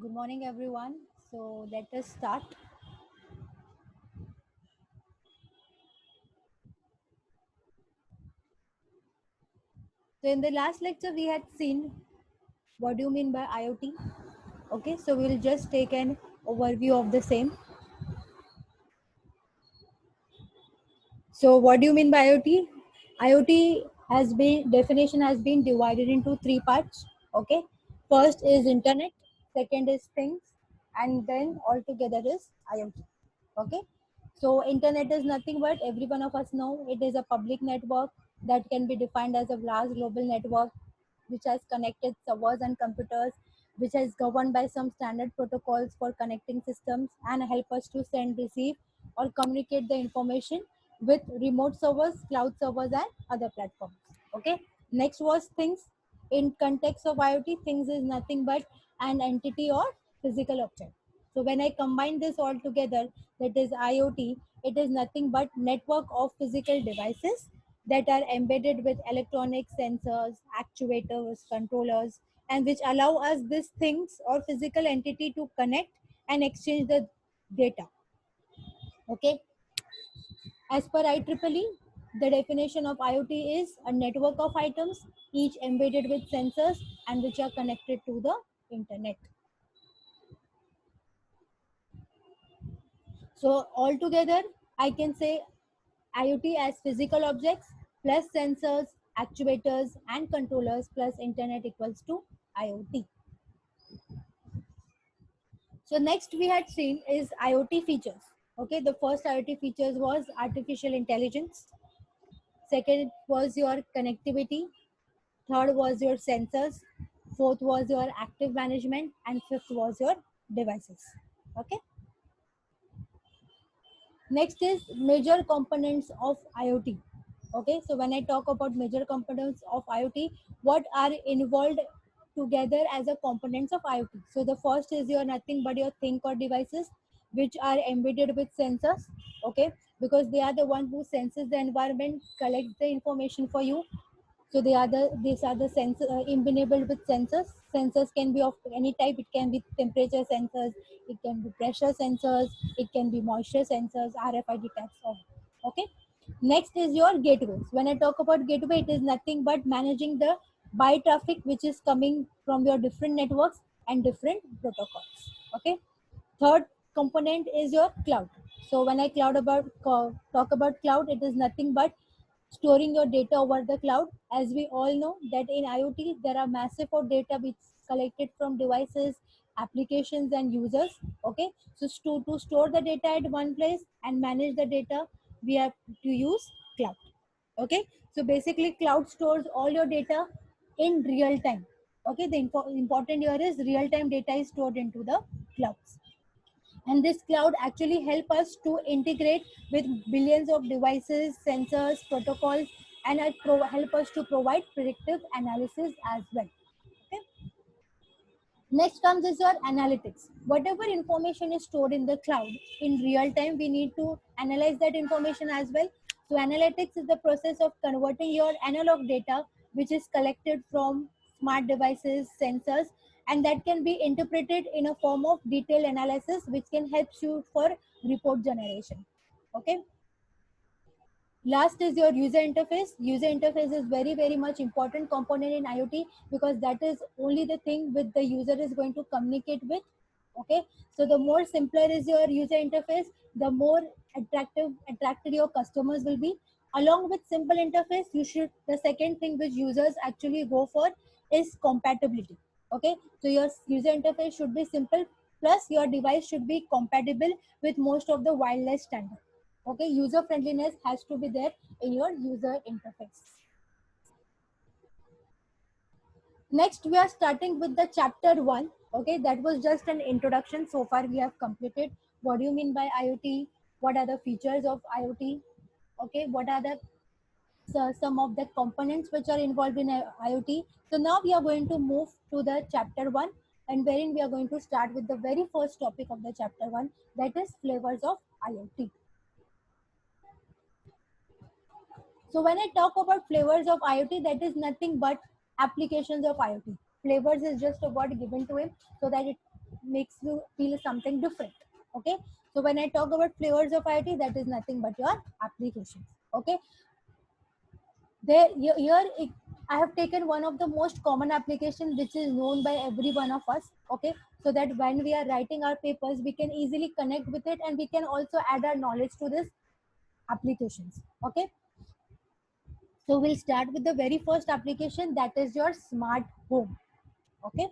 Good morning, everyone. So let us start. So in the last lecture, we had seen what do you mean by IoT. Okay, so we'll just take an overview of the same. So what do you mean by IoT? IoT has been definition has been divided into three parts. Okay, first is internet, second is things, and then altogether is IoT. Okay, so internet is nothing but every one of us know it is a public network that can be defined as a vast global network which has connected servers and computers, which is governed by some standard protocols for connecting systems and help us to send, receive, or communicate the information with remote servers, cloud servers, and other platforms. Okay. Next was things. In context of IoT, things is nothing but an entity or physical object. So when I combine this all together, that is IoT, it is nothing but network of physical devices that are embedded with electronic sensors, actuators, controllers, and which allow us these things or physical entity to connect and exchange the data. Okay. As per IEEE, the definition of IoT is a network of items, each embedded with sensors and which are connected to the internet. So altogether, I can say IoT as physical objects plus sensors, actuators, and controllers plus internet equals to IoT. So next we had seen is IoT features. Okay, the first IoT features was artificial intelligence. Second was your connectivity. Third was your sensors. Fourth was your active management, and fifth was your devices. Okay. Next is major components of IoT. Okay, so when I talk about major components of IoT, what are involved together as a components of IoT? So the first is your nothing but your think or devices which are embedded with sensors. Okay, because they are the one who senses the environment, collects the information for you. So these are the sensor enabled with sensors. Sensors can be of any type. It can be temperature sensors, it can be pressure sensors, it can be moisture sensors, RFID tags. Okay. Next is your gateways. When I talk about gateway, it is nothing but managing the by traffic which is coming from your different networks and different protocols. Okay. Third component is your cloud. So when I talk about cloud, it is nothing but storing your data over the cloud. As we all know that in IoT there are massive of data which is collected from devices, applications, and users. Okay, so to store the data at one place and manage the data, we have to use cloud. Okay, so basically cloud stores all your data in real time. Okay, the important here is real time data is stored into the clouds, and this cloud actually help us to integrate with billions of devices, sensors, protocols, and help us to provide predictive analysis as well. Okay. Next comes is your analytics. Whatever information is stored in the cloud in real time, we need to analyze that information as well. So analytics is the process of converting your analog data, which is collected from smart devices, sensors, and that can be interpreted in a form of detailed analysis, which can help you for report generation. Okay. Last is your user interface. User interface is very much important component in IoT because that is only the thing with the user is going to communicate with. Okay, so the more simpler is your user interface, the more attracted your customers will be. Along with simple interface, you should the second thing which users actually go for is compatibility. Okay, so your user interface should be simple, plus your device should be compatible with most of the wireless standards. Okay, user friendliness has to be there in your user interface. Next we are starting with the chapter 1. Okay, that was just an introduction. So far we have completed what do you mean by IoT, what are the features of IoT. Okay, what are the some of the components which are involved in IoT. So now we are going to move to the chapter 1, and wherein we are going to start with the very first topic of the chapter 1, that is flavors of IoT. So when I talk about flavors of IoT, that is nothing but applications of IoT. Flavors is just a word given to him so that makes you feel something different. Okay, so when I talk about flavors of IoT, that is nothing but your applications. Okay, there here I have taken one of the most common application which is known by every one of us. Okay, so that when we are writing our papers, we can easily connect with it, and we can also add our knowledge to this applications. Okay, so we'll start with the very first application, that is your smart home. Okay,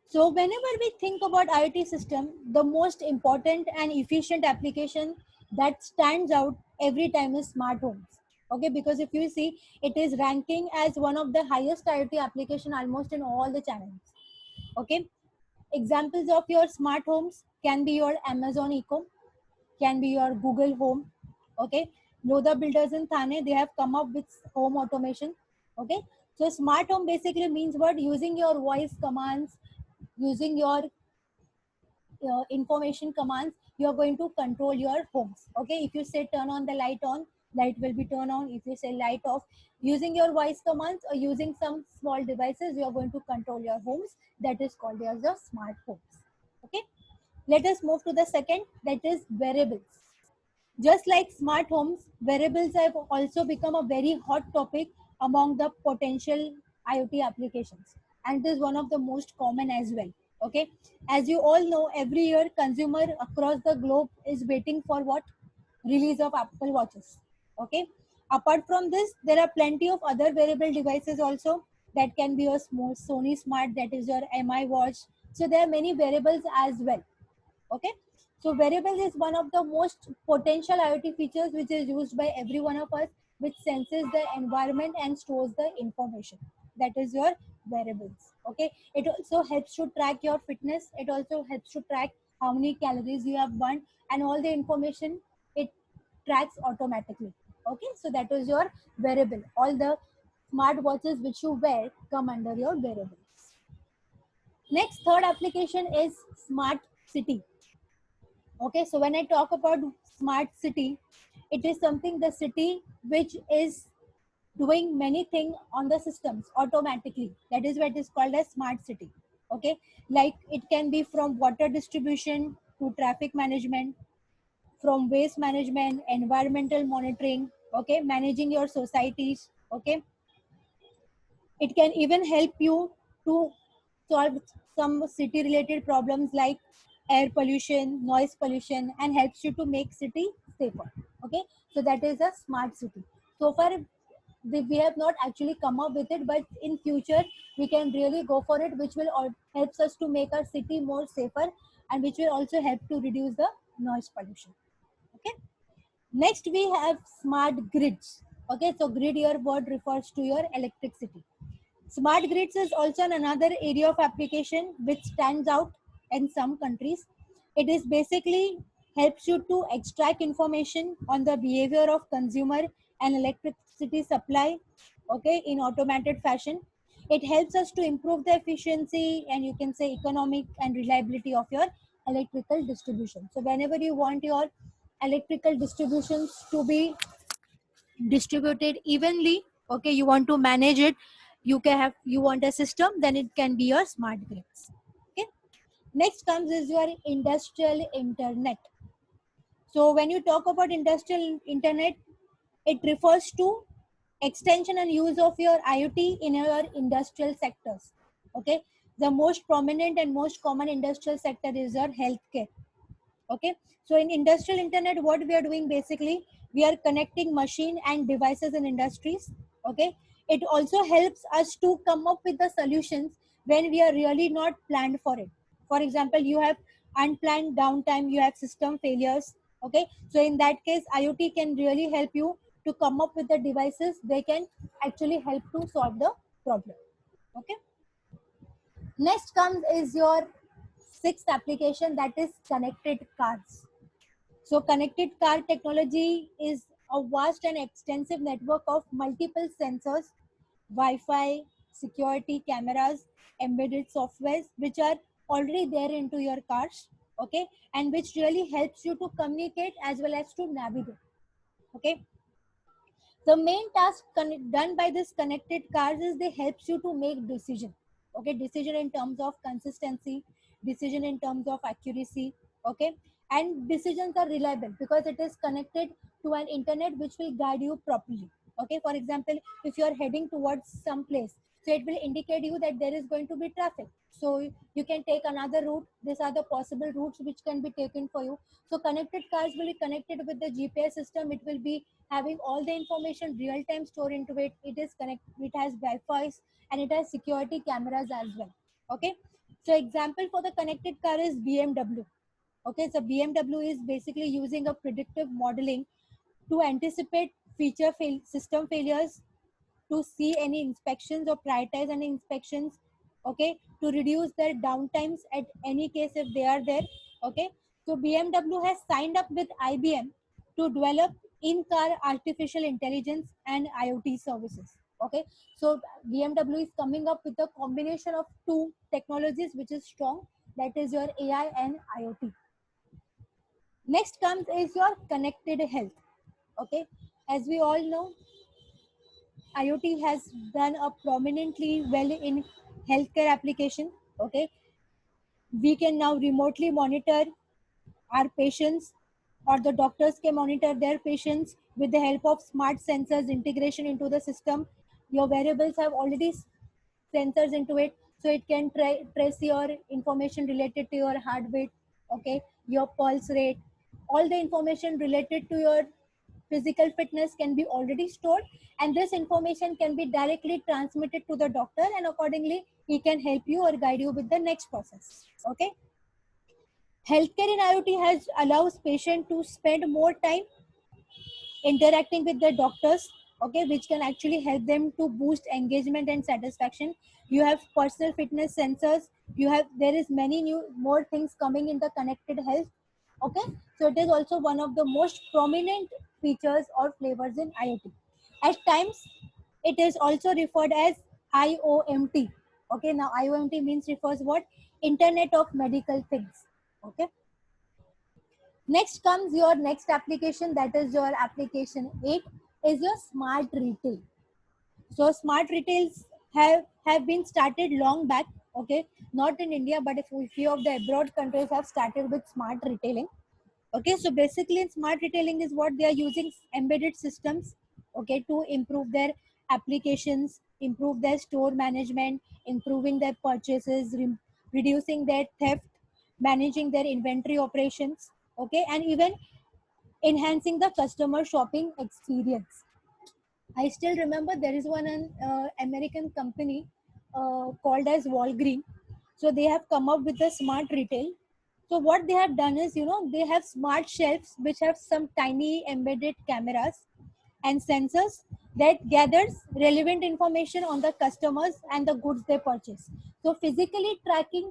so whenever we think about IoT system, the most important and efficient application that stands out every time is smart homes. Okay, because if you see, it is ranking as one of the highest IoT application almost in all the channels. Okay, examples of your smart homes can be your Amazon Echo, can be your Google Home. Okay, Lodha Builders in Thane, they have come up with home automation. Okay, so smart home basically means what? Using your voice commands, using your information commands, you are going to control your homes. Okay, if you say turn on the light on, light will be turned on. If you say light off, using your voice commands or using some small devices, you are going to control your homes. That is called as the smart homes. Okay, let us move to the second, that is wearables. Just like smart homes, wearables have also become a very hot topic among the potential IoT applications, and it is one of the most common as well. Okay, as you all know, every year consumer across the globe is waiting for what? Release of Apple Watches. Okay, apart from this, there are plenty of other wearable devices also. That can be your small Sony Smart, that is your MI watch. So there are many wearables as well. Okay, so wearable is one of the most potential IoT features which is used by every one of us, which senses the environment and stores the information. That is your wearables. Okay, it also helps to track your fitness. It also helps to track how many calories you have burned, and all the information it tracks automatically. Okay, so that is your wearable. All the smart watches which you wear come under your wearables. Next, third application is smart city. Okay, so when I talk about smart city, it is something, the city which is doing many things on the systems automatically. That is what is called as smart city. Okay, like it can be from water distribution to traffic management, from waste management, environmental monitoring. Okay, managing your societies. Okay, it can even help you to solve some city related problems like air pollution, noise pollution, and helps you to make city safer. Okay, so that is a smart city. So far, we have not actually come up with it, but in future we can really go for it, which will helps us to make our city more safer, and which will also help to reduce the noise pollution. Okay, next we have smart grids. Okay, so grid here word refers to your electricity. Smart grids is also another area of application which stands out in some countries. It is basically helps you to extract information on the behavior of consumer and electricity supply, okay, in automated fashion. It helps us to improve the efficiency and you can say economic and reliability of your electrical distribution. So whenever you want your electrical distributions to be distributed evenly, okay, you want to manage it, you want a system, then it can be your smart grids. Okay, next comes is your industrial internet. So when you talk about industrial internet, it refers to extension and use of your IoT in your industrial sectors. Okay, the most prominent and most common industrial sector is your healthcare. Okay, so in industrial internet, what we are doing basically, we are connecting machine and devices in industries. Okay, it also helps us to come up with the solutions when we are really not planned for it. For example, you have unplanned downtime, you have system failures. Okay, so in that case, IoT can really help you to come up with the devices, they can actually help to solve the problem. Okay, next comes is your sixth application, that is connected cars. So connected car technology is a vast and extensive network of multiple sensors, Wi-Fi, security cameras, embedded softwares, which are already there into your cars, okay, and which really helps you to communicate as well as to navigate. Okay, the main task done by this connected cars is they helps you to make decision. Okay, decision in terms of consistency, decision in terms of accuracy. Okay, and decisions are reliable because it is connected to an internet which will guide you properly. Okay, for example, if you are heading towards some place, so it will indicate you that there is going to be traffic, so you can take another route. These are the possible routes which can be taken for you. So connected cars will be connected with the GPS system. It will be having all the information real time stored into it. It is connect, it has Wi-Fi, and it has security cameras as well. Okay, so example for the connected car is BMW. Okay, so BMW is basically using a predictive modeling to anticipate system failures, to see any inspections or prioritize any inspections. Okay, to reduce their downtimes at any case if they are there. Okay, so BMW has signed up with IBM to develop in-car artificial intelligence and IoT services. Okay, so BMW is coming up with a combination of two technologies which is strong, that is your AI and IoT. Next comes is your connected health. Okay, as we all know, IoT has done a prominently well in healthcare application. Okay, we can now remotely monitor our patients, or the doctors can monitor their patients with the help of smart sensors integration into the system. Your wearables have already sensors into it, so it can trace your information related to your heartbeat. Okay, your pulse rate, all the information related to your physical fitness can be already stored, and this information can be directly transmitted to the doctor, and accordingly he can help you or guide you with the next process. Okay, healthcare in IoT has allows patient to spend more time interacting with the doctors. Okay, which can actually help them to boost engagement and satisfaction. You have personal fitness sensors. You have, there is many new more things coming in the connected health. Okay, so it is also one of the most prominent features or flavors in IoT. At times it is also referred as IOMT. Okay, now IOMT means refers what? Internet of medical things. Okay, next comes your next application, that is your application 8 is your smart retail. So smart retails have been started long back. Okay, not in India, but a few of the abroad countries have started with smart retailing. Okay, so basically in smart retailing is what they are using embedded systems. Okay, to improve their applications, improve their store management, improving their purchases, reducing their theft, managing their inventory operations. Okay, and even enhancing the customer shopping experience. I still remember there is one American company called as Walgreen. So they have come up with a smart retail. So what they have done is, you know, they have smart shelves which have some tiny embedded cameras and sensors that gathers relevant information on the customers and the goods they purchase. So physically tracking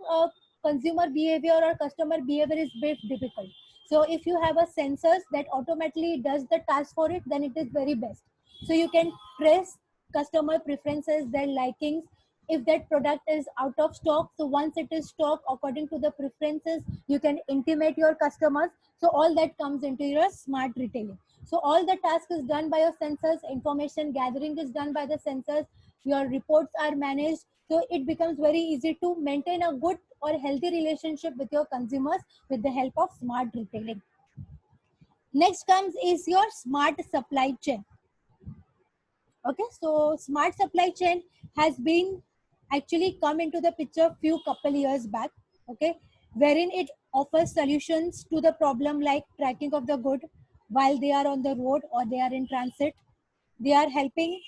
consumer behavior or customer behavior is a bit difficult. So if you have a sensors that automatically does the task for it, then it is very best. So you can trace customer preferences, their likings. If that product is out of stock, so once it is stock according to the preferences, you can intimate your customers. So all that comes into your smart retailing. So all the task is done by your sensors, information gathering is done by the sensors, your reports are managed. So it becomes very easy to maintain a good or healthy relationship with your consumers with the help of smart retailing. Next comes is your smart supply chain. Okay, so smart supply chain has been actually come into the picture few couple years back. Okay, wherein it offers solutions to the problem like tracking of the good while they are on the road or they are in transit. They are helping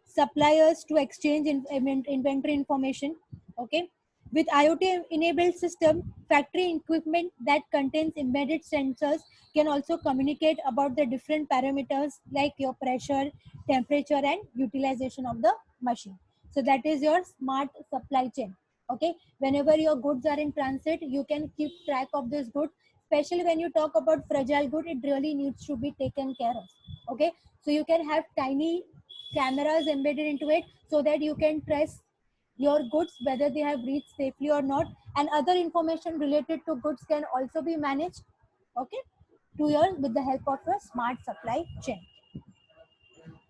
suppliers to exchange inventory information. Okay, with IoT enabled system, factory equipment that contains embedded sensors can also communicate about the different parameters like your pressure, temperature, and utilization of the machine. So that is your smart supply chain. Okay, whenever your goods are in transit, you can keep track of this good. Especially when you talk about fragile good, it really needs to be taken care of. Okay, so you can have tiny cameras embedded into it so that you can trace your goods whether they have reached safely or not, and other information related to goods can also be managed. Okay, to your with the help of your smart supply chain.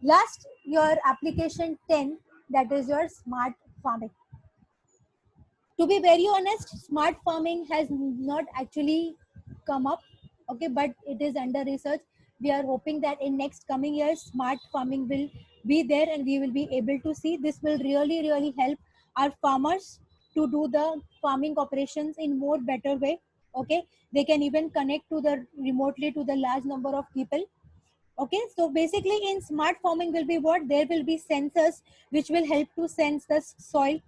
Last, your application 10, that is your smart farming. To be very honest, smart farming has not actually come up, okay, but it is under research. We are hoping that in next coming years, smart farming will be there and we will be able to see. This will really, really help our farmers to do the farming operations in more better way. Okay, they can even connect to the remotely to the large number of people. Okay, so basically in smart farming will be what? There will be sensors which will help to sense the soil,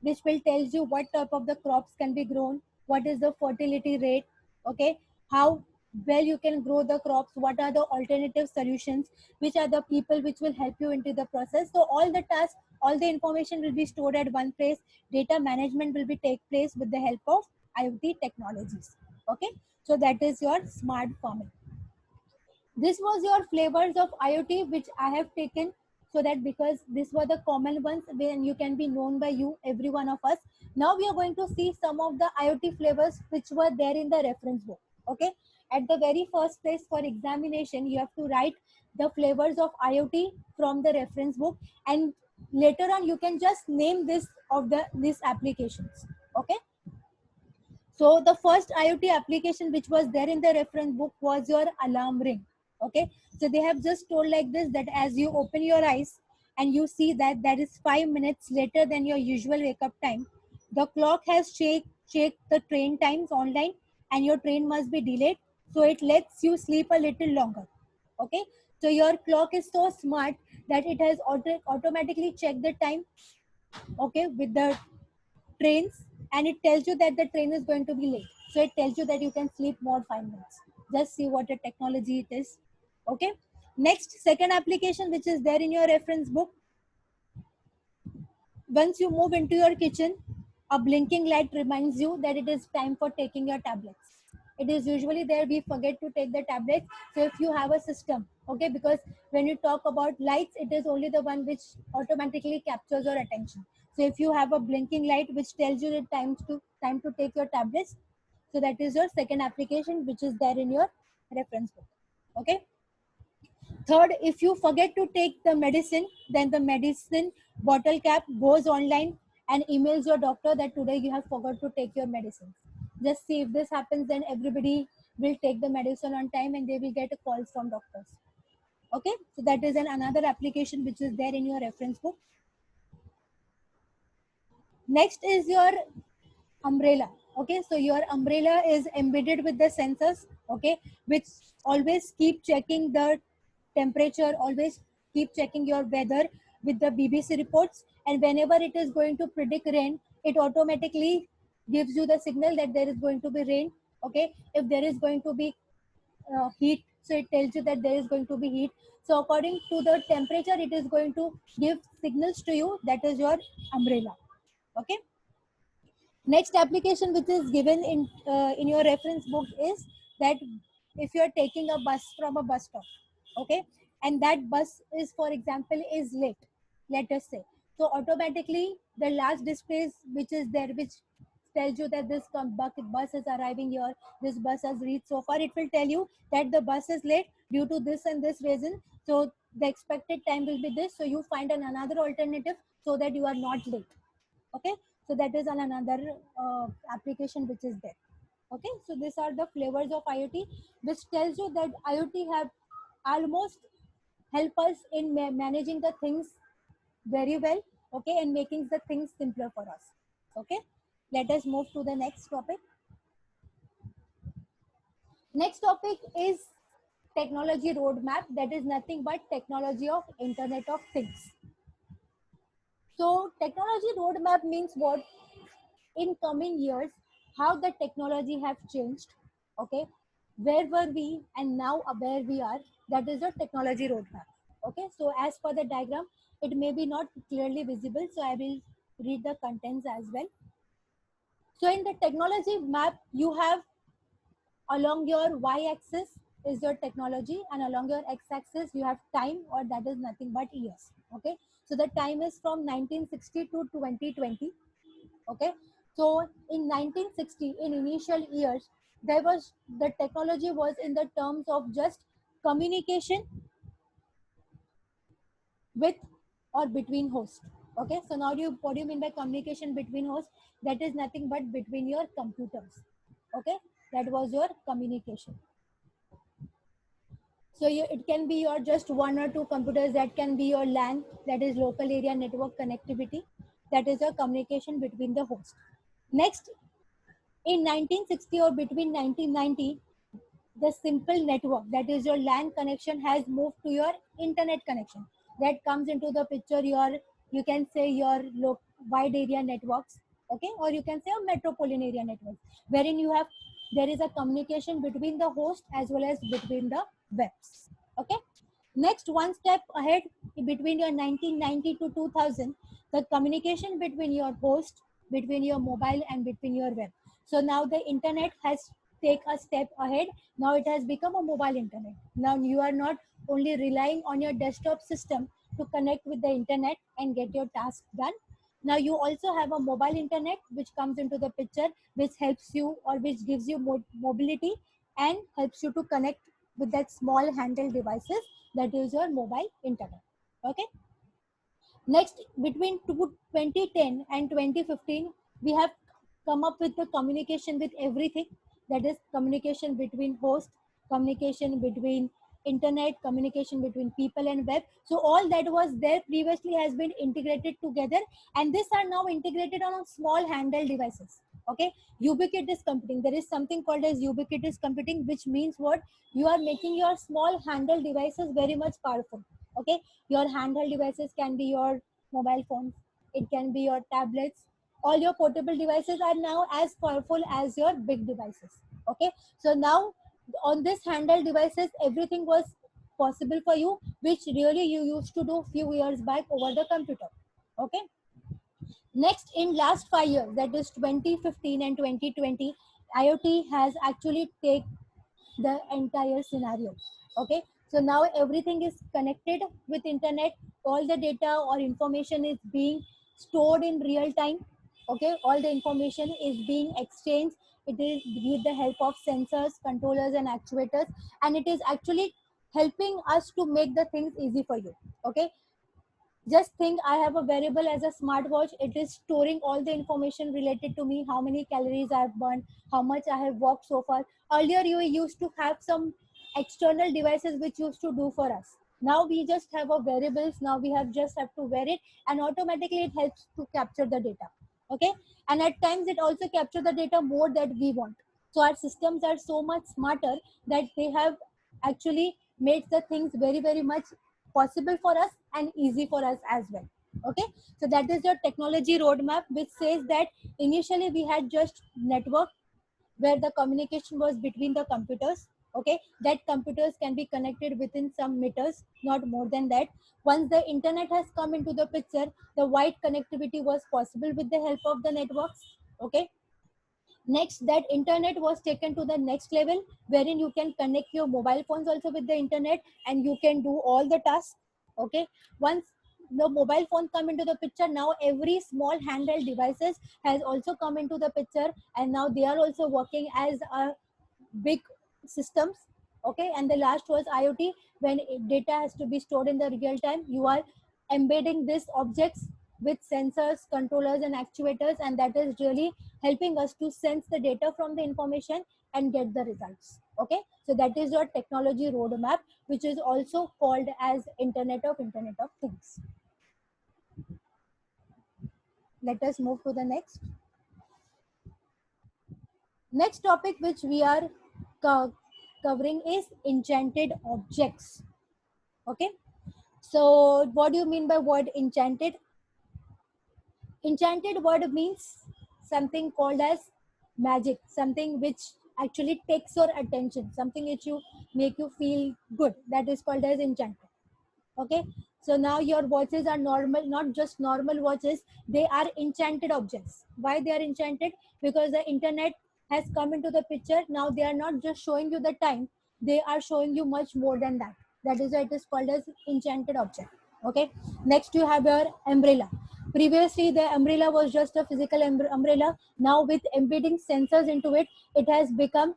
which will tells you what type of the crops can be grown, what is the fertility rate, okay, how well you can grow the crops, what are the alternative solutions, which are the people which will help you into the process. So all the tasks, all the information will be stored at one place. Data management will be take place with the help of IoT technologies. Okay, so that is your smart farming. This was your flavors of IoT which I have taken, so that because these were the common ones when you can be known by you, every one of us. Now we are going to see some of the IoT flavors which were there in the reference book. Okay, at the very first place for examination you have to write the flavors of IoT from the reference book, and later on you can just name this of the these applications. Okay, so the first IoT application which was there in the reference book was your alarm ring. Okay. So they have just told like this, that as you open your eyes and you see that that is 5 minutes later than your usual wake up time, the clock has checked the train times online and your train must be delayed. So it lets you sleep a little longer. Okay. So your clock is so smart that it has automatically checked the time, okay, with the trains, and it tells you that the train is going to be late. So it tells you that you can sleep more 5 minutes. Just see what a technology it is. Okay. Next, second application which is there in your reference book. Once you move into your kitchen, a blinking light reminds you that it is time for taking your tablets. It is usually there, we forget to take the tablets. So if you have a system, okay, because when you talk about lights, it is only the one which automatically captures your attention. So if you have a blinking light which tells you the time to take your tablets, so that is your second application which is there in your reference book. Okay. Third, if you forget to take the medicine, then the medicine bottle cap goes online and emails your doctor that today you have forgot to take your medicine. Just see if this happens, then everybody will take the medicine on time and they will get a call from doctors. Okay, so that is another application which is there in your reference book. Next is your umbrella. Okay, so your umbrella is embedded with the sensors, okay, which always keep checking the temperature, always keep checking your weather with the BBC reports, and whenever it is going to predict rain, it automatically gives you the signal that there is going to be rain. Okay, if there is going to be heat, so it tells you that there is going to be heat. So according to the temperature, it is going to give signals to you. That is your umbrella. Okay. Next application which is given in your reference book is that if you are taking a bus from a bus stop, okay, and that bus is, for example, is late, let us say, so automatically the last displays which is there, which tells you that this bus is arriving here, this bus has reached so far, it will tell you that the bus is late due to this and this reason, so the expected time will be this, so you find another alternative so that you are not late. Okay, so that is another application which is there. Okay, so these are the flavors of IoT, which tells you that IoT have almost help us in managing the things very well, okay, and making the things simpler for us. Okay, let us move to the next topic. Next topic is technology roadmap, that is nothing but technology of Internet of Things. So technology roadmap means what? In coming years, how the technology have changed, okay, where were we and now where we are, that is the technology roadmap. Okay, so as per the diagram, it may be not clearly visible, so I will read the contents as well. So in the technology map, you have along your y-axis is your technology, and along your x-axis you have time, or that is nothing but years. Okay, so the time is from 1960 to 2020. Okay, so in 1960, in initial years, there was the technology was in the terms of just communication with or between hosts. Okay, so now what do you mean by communication between hosts? That is nothing but between your computers. Okay, that was your communication. So it can be your just one or two computers. That can be your LAN, that is local area network connectivity. That is your communication between the host. Next, in 1960 or between 1990, the simple network, that is your LAN connection, has moved to your internet connection. That comes into the picture your, you can say your wide area networks, okay, or you can say a metropolitan area network, wherein you have, there is a communication between the host as well as between the webs. Okay. Next, one step ahead, between your 1990 to 2000, the communication between your host, between your mobile, and between your web. So now the internet has take a step ahead. Now it has become a mobile internet. Now you are not only relying on your desktop system to connect with the internet and get your task done. Now you also have a mobile internet which comes into the picture, which helps you or which gives you mobility and helps you to connect with that small handheld devices, that is your mobile internet. Okay. Next, between 2010 and 2015, we have come up with the communication with everything. That is communication between host, communication between internet, communication between people and web. So all that was there previously has been integrated together, and these are now integrated on small handheld devices. Okay, ubiquitous computing. There is something called as ubiquitous computing, which means what? You are making your small handheld devices very much powerful. Okay, your handheld devices can be your mobile phones, it can be your tablets. All your portable devices are now as powerful as your big devices. Okay, so now on this handheld devices, everything was possible for you, which really you used to do few years back over the computer. Okay. Next, in last 5 years, that is 2015 and 2020, IoT has actually taken the entire scenario. Okay, so now everything is connected with internet. All the data or information is being stored in real time. Okay, all the information is being exchanged. It is with the help of sensors, controllers, and actuators, and it is actually helping us to make the things easy for you. Okay, just think, I have a wearable as a smartwatch. It is storing all the information related to me, how many calories I've burned, how much I have walked so far. Earlier you used to have some external devices which used to do for us. Now we just have a wearables. Now we have just have to wear it, and automatically it helps to capture the data. Okay, and at times it also capture the data more that we want. So our systems are so much smarter that they have actually made the things very much possible for us and easy for us as well. Okay, so that is your technology roadmap, which says that initially we had just network where the communication was between the computers. Okay, that computers can be connected within some meters, not more than that. Once the internet has come into the picture, the wide connectivity was possible with the help of the networks. Okay, next, that internet was taken to the next level, wherein you can connect your mobile phones also with the internet, and you can do all the tasks. Okay, once the mobile phone come into the picture, now every small handheld devices has also come into the picture, and now they are also working as a big systems. Okay, and the last was IoT. When data has to be stored in the real time, you are embedding these objects with sensors, controllers, and actuators, and that is really helping us to sense the data from the information and get the results. Okay, so that is your technology roadmap, which is also called as Internet of Things. Let us move to the next topic, which we are co- covering is enchanted objects. Okay, so what do you mean by word enchanted? Enchanted word means something called as magic, something which actually takes your attention, something which you make you feel good, that is called as enchanted. Okay, so now your watches are normal, not just normal watches, they are enchanted objects. Why they are enchanted? Because the internet has come into the picture. Now they are not just showing you the time, they are showing you much more than that. That is why it is called as enchanted object. Okay, next you have your umbrella. Previously the umbrella was just a physical umbrella. Now with embedding sensors into it, it has become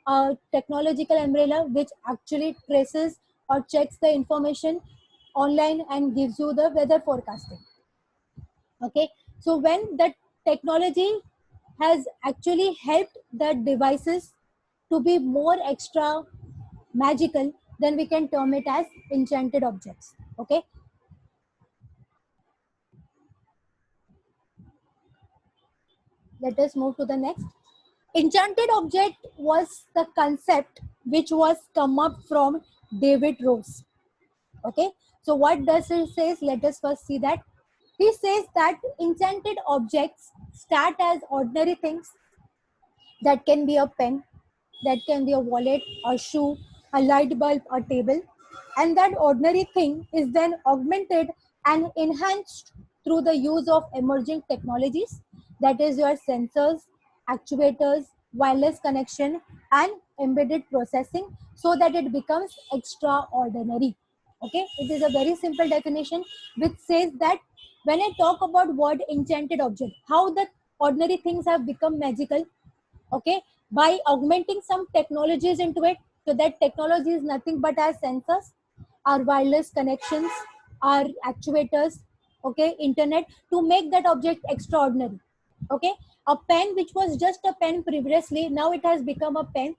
a technological umbrella which actually traces or checks the information online and gives you the weather forecasting. Okay, so when the technology has actually helped the devices to be more extra magical, then we can term it as enchanted objects. Okay, let us move to the next. Enchanted object was the concept which was come up from David Rose. Okay, so what does he says? Let us first see that. He says that enchanted objects start as ordinary things. That can be a pen, that can be a wallet, a shoe, a light bulb, a table. And that ordinary thing is then augmented and enhanced through the use of emerging technologies, that is, your sensors, actuators, wireless connection, and embedded processing, so that it becomes extraordinary. Okay, it is a very simple definition which says that when I talk about word enchanted object, how the ordinary things have become magical. Okay, by augmenting some technologies into it. So that technology is nothing but our sensors, our wireless connections, our actuators, okay, internet, to make that object extraordinary. Okay, a pen which was just a pen previously, now it has become a pen,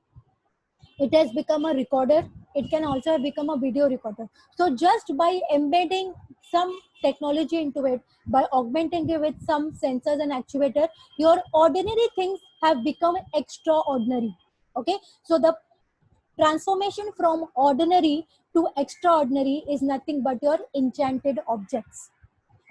it has become a recorder, it can also become a video recorder. So just by embedding some technology into it, by augmenting it with some sensors and actuator, your ordinary things have become extraordinary. Okay, so the transformation from ordinary to extraordinary is nothing but your enchanted objects.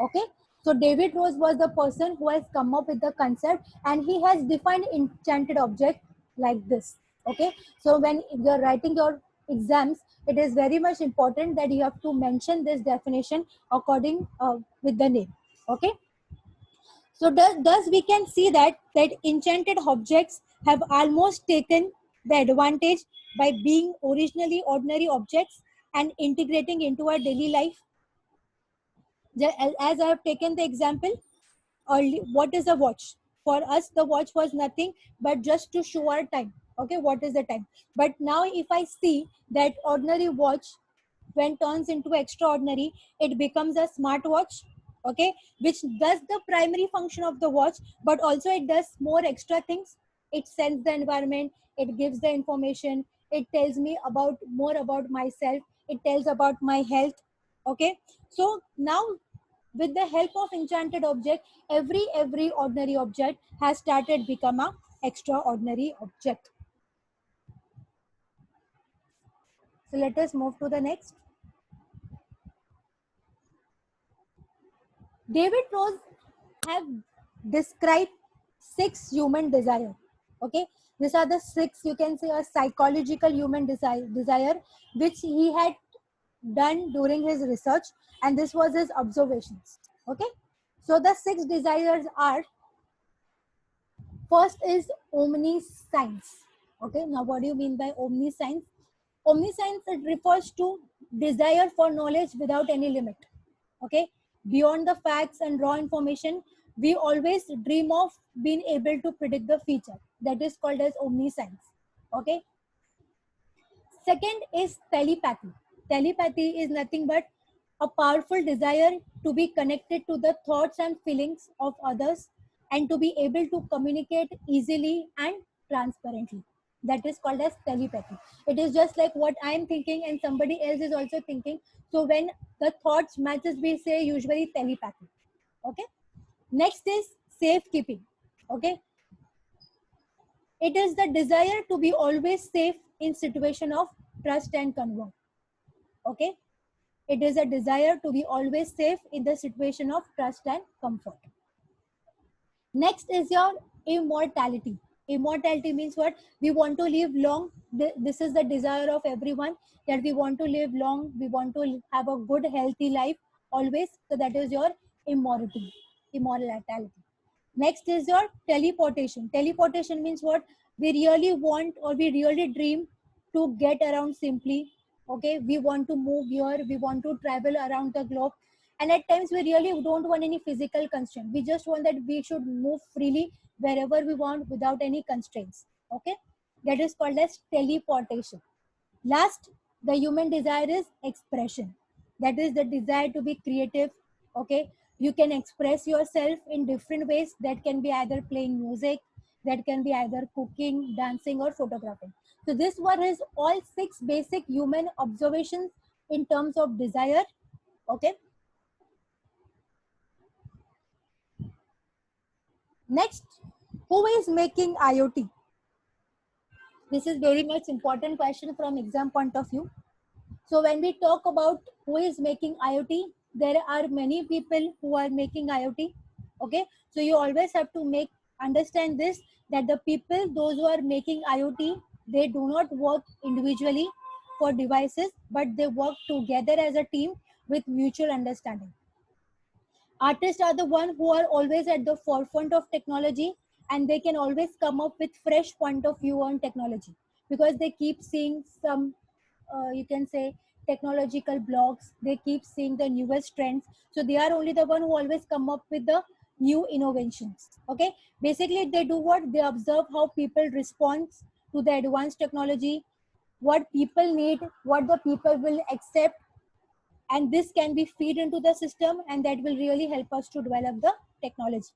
Okay, so David Rose was the person who has come up with the concept, and he has defined enchanted object like this. Okay, so when you're writing your exams, it is very much important that you have to mention this definition according with the name. Okay, so thus we can see that enchanted objects have almost taken the advantage by being originally ordinary objects and integrating into our daily life. As I have taken the example, early, what is a watch? For us, the watch was nothing but just to show our time. Okay, what is the time? But now, if I see that ordinary watch, when turns into extraordinary, it becomes a smartwatch. Okay, which does the primary function of the watch, but also it does more extra things. It sends the environment, it gives the information, it tells me about more about myself, it tells about my health. Okay, so now with the help of enchanted object, every ordinary object has started become a extraordinary object. So let us move to the next. David Rose have described 6 human desire. Okay, these are the 6, you can say, a psychological human desire which he had done during his research, and this was his observations. Okay, so the 6 desires are: first is omniscience. Okay, now what do you mean by omniscience? Omniscience, it refers to desire for knowledge without any limit. Okay, beyond the facts and raw information, we always dream of being able to predict the future. That is called as omniscience. Okay, second is telepathy. Telepathy is nothing but a powerful desire to be connected to the thoughts and feelings of others and to be able to communicate easily and transparently. That is called as telepathy. It is just like what I am thinking and somebody else is also thinking. So when the thoughts matches, we say usually telepathy. Okay. Next is safekeeping. Okay. It is the desire to be always safe in situation of trust and comfort. Okay, it is a desire to be always safe in the situation of trust and comfort. Next is your immortality. Immortality means what? We want to live long. This is the desire of everyone, that we want to live long, we want to have a good healthy life always. So that is your immortality. Next is your teleportation. Teleportation means what? We really want or we really dream to get around simply. Okay, we want to move here, we want to travel around the globe, and at times we really don't want any physical constraint. We just want that we should move freely wherever we want without any constraints. Okay, that is called as teleportation. Last, the human desire is expression. That is the desire to be creative. Okay, You can express yourself in different ways. That can be either playing music, that can be either cooking, dancing, or photographing. So this one is all 6 basic human observations in terms of desire. Okay. Next, who is making IoT? This is very much important question from exam point of view. So when we talk about who is making IoT, there are many people who are making IoT. Okay, so you always have to make understand this, that the people, those who are making IoT, they do not work individually for devices, but they work together as a team with mutual understanding. Artists are the one who are always at the forefront of technology, and they can always come up with fresh point of view on technology, because they keep seeing some you can say technological blogs, they keep seeing the newest trends, so they are only the one who always come up with the new innovations. Okay, basically they do what, they observe how people respond to the advanced technology, what people need, what the people will accept, and this can be feed into the system, and that will really help us to develop the technology.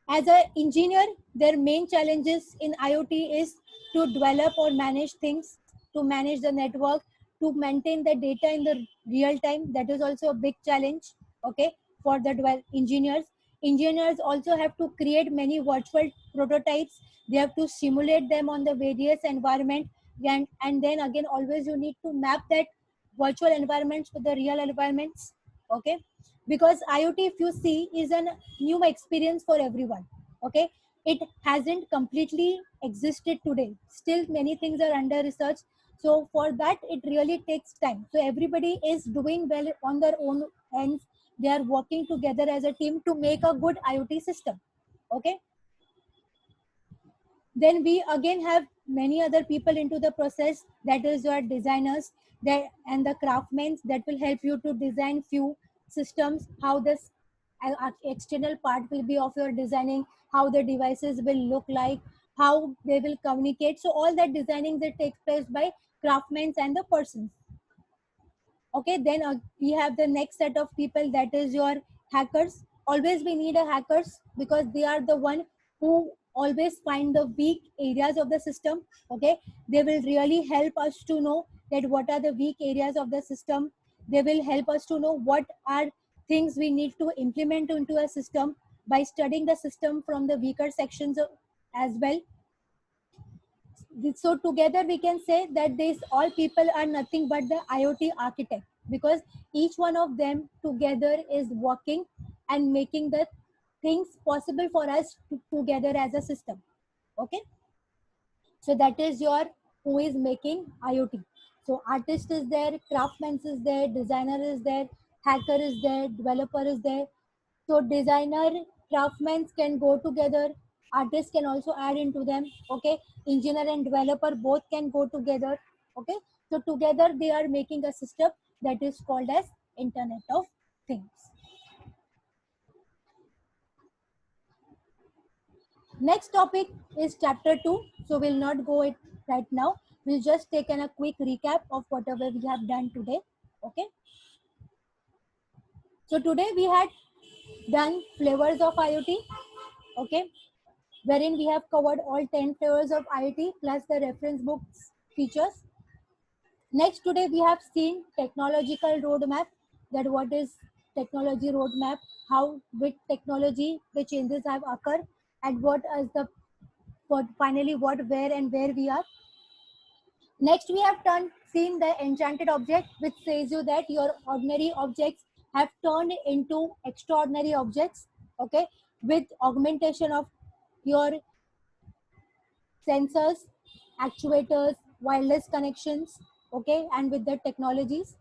As an engineer, their main challenges in IoT is to develop or manage things, to manage the network, to maintain the data in the real time. That is also a big challenge. Okay, for the engineers. Engineers also have to create many virtual prototypes. They have to simulate them on the various environment, and then again always you need to map that virtual environments with the real environments. Okay, because IoT, if you see, is a new experience for everyone. Okay, it hasn't completely existed today. Still, many things are under research. So for that, it really takes time. So everybody is doing well on their own ends. They are working together as a team to make a good IoT system. Okay, then we again have many other people into the process, that is your designers that and the craftsmen that will help you to design few systems, how this external part will be of your designing, how the devices will look like, how they will communicate. So all that designing that takes place by craftsmen and the persons. Okay, then we have the next set of people, that is your hackers. Always we need a hackers, because they are the one who always find the weak areas of the system. Okay, they will really help us to know that what are the weak areas of the system. They will help us to know what are things we need to implement into a system by studying the system from the weaker sections as well. So together we can say that these all people are nothing but the IoT architect, because each one of them together is working and making the things possible for us together as a system. Okay, so that is your who is making IoT. So artist is there, craftsman is there, designer is there, hacker is there, developer is there. So designer, craftsmen can go together, artists can also add into them. Okay, engineer and developer both can go together. Okay, so together they are making a system that is called as Internet of Things. Next topic is chapter 2. So we'll not go it right now. We'll just take a quick recap of whatever we have done today. Okay. So today we had done flavors of IoT. Okay, wherein we have covered all 10 flavors of IoT plus the reference books features. Next, today we have seen technological roadmap, that what is technology roadmap, how with technology the changes have occurred, and what is the finally what, where and where we are. Next, we have seen the enchanted object, which says you that your ordinary objects have turned into extraordinary objects. Okay, with augmentation of your sensors, actuators, wireless connections, okay, and with the technologies.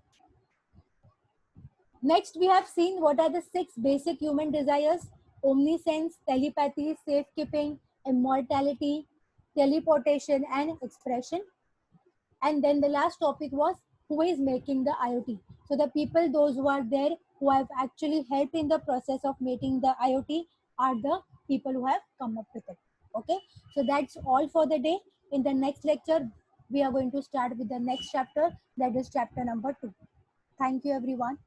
Next, we have seen what are the 6 basic human desires: omniscience, telepathy, safekeeping, immortality, teleportation, and expression. And then the last topic was who is making the IoT. So the people, those who are there, who have actually helped in the process of making the IoT, are the people who have come up with it. Okay, so that's all for the day. In the next lecture, we are going to start with the next chapter, that is chapter number 2. Thank you, everyone.